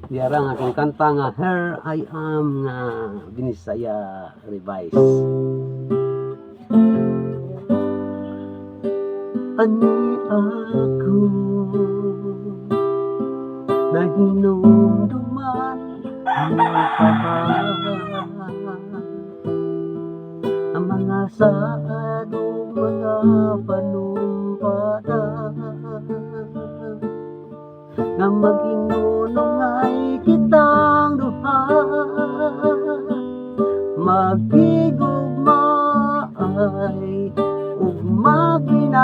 Diara ang aking kanta nga Here I Am nga Binisaya revise. Ani ako nahinumduman ang mga saadong mga panumpata nga mag-inunong ay kitang duha magigugma ay ug maginalay.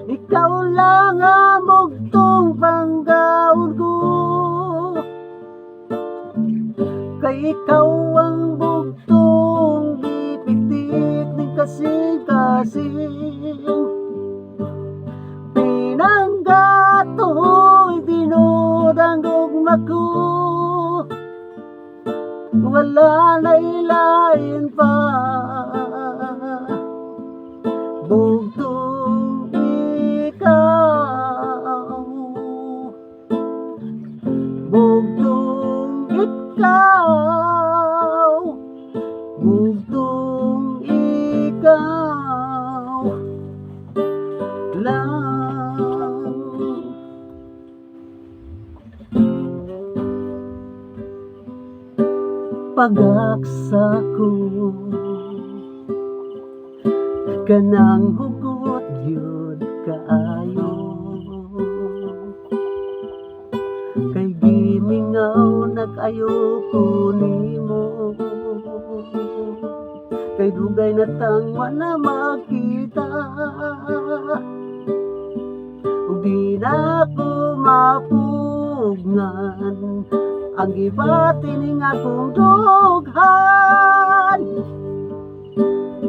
Ikaw lang ang bugtong panggaon ko, kay ikaw ang bugtong gipitik ni kasing-kasing. Pinanggato'y dinudangog maku, wala na ilain pa. Bugtong ikaw, bugtong ikaw, bugtong ikaw lang. Pagaksa ko kanang hugot yun kaayo, kay gimingaw nag-ayo ko nimo, kay dugay na tang wala makita, ug di na ko mapugnan ang gibati ning akong dughan.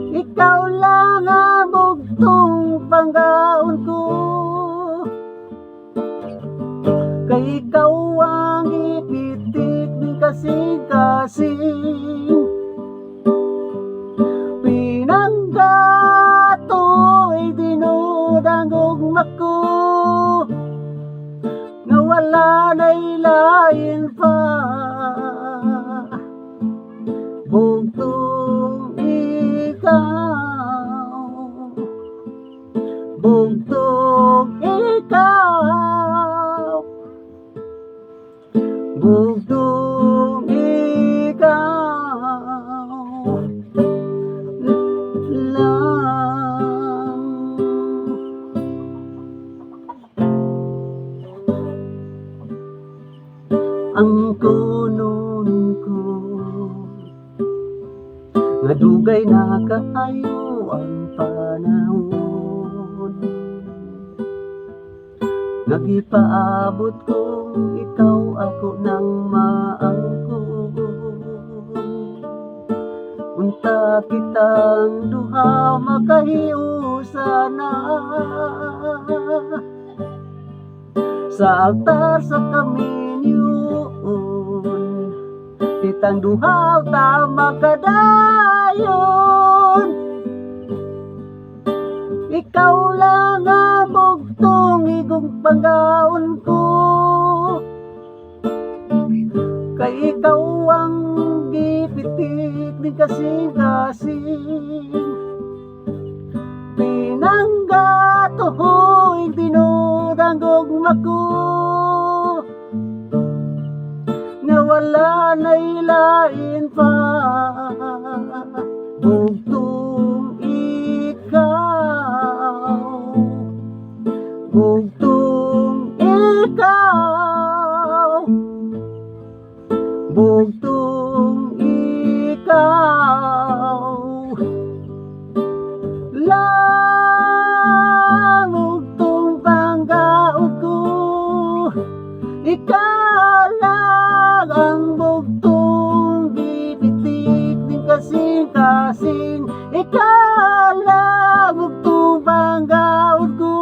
Ikaw lang ang bugtong panggaon ko, kay ikaw ang ipitik ning kasing-kasing. Pinanggato'y dinudangog maku, nga wala na ilain pa. Bugtong ikaw, bugtong ikaw, bugtong ikaw lang. Ang kunon ko nga dugay na kaayo ang panahon, nagipaabot kong ikaw ako nang maangkon. Unta kitang duha makahiusa-na sa altar sa kaminyoon, kitang duha ta makadayon. Ikaw lang ang bugtong igong panggaon ko, kay ikaw ang gipitik ni kasing-kasing. Pinanggato'y dinudangog maku, nga wala na ilain pa. Bugtong ikaw, bugtong ikaw, bugtong ikaw lang, bugtong panggaon ko. Ikaw lang ang bugtong gipitik ning kasing-kasing. Ikaw lang bugtong panggaon ko,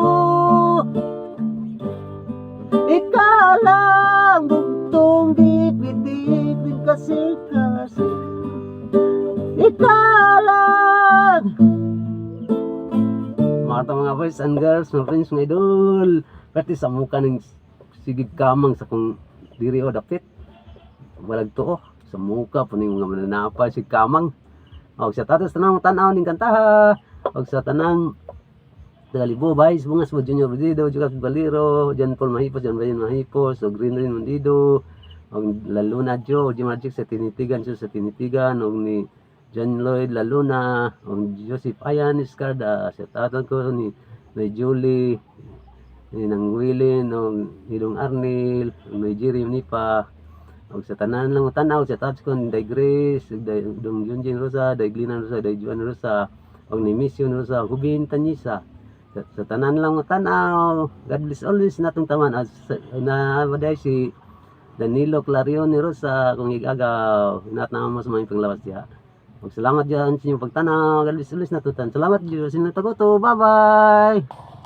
ikaw lang bugtong gipitik ning kasing-kasing. Ikaw lang. Mga boys and girls, mga friends, mga idol, Pati sa muka ng sigig kamang sa kung diri o dapit. Walag to sa muka po ning mga mananapa si kamang. Og sa tatas tanang tan-aw ning kantaha. Og sa tanang Tagalibo, Vice, Bungas mo, Junior Bandido, Jukas Baliro, Jan Paul Mahipos, Jan Brian Mahipos, o Green Rin Bandido, o Laluna Joe, Jim Magic sa Tinitigan, sa Tinitigan, o ni John Lloyd Laluna, o Joseph Ayan Iscarda, sa tatang ko ni Julie, ni Nang Wilin, o Nilong Arnil, o ni Jerry Nipa, o sa tanan lang tanaw, sa tatang ko ni Day Grace, Dong Junjin Rosa, Day Glinan Rosa, Day Juan Rosa, o ni Mission Rosa, Hubin Tanyisa, sa tanan lang mo tanaw. God bless always natong taman as na baday si Danilo Clarion ni Rosa kung igagaw nat na mo sa mga panglawas diha. Salamat diyan sa inyong pagtanaw. God bless always natong tanan. Salamat diyo sa inyong tagoto. Bye bye.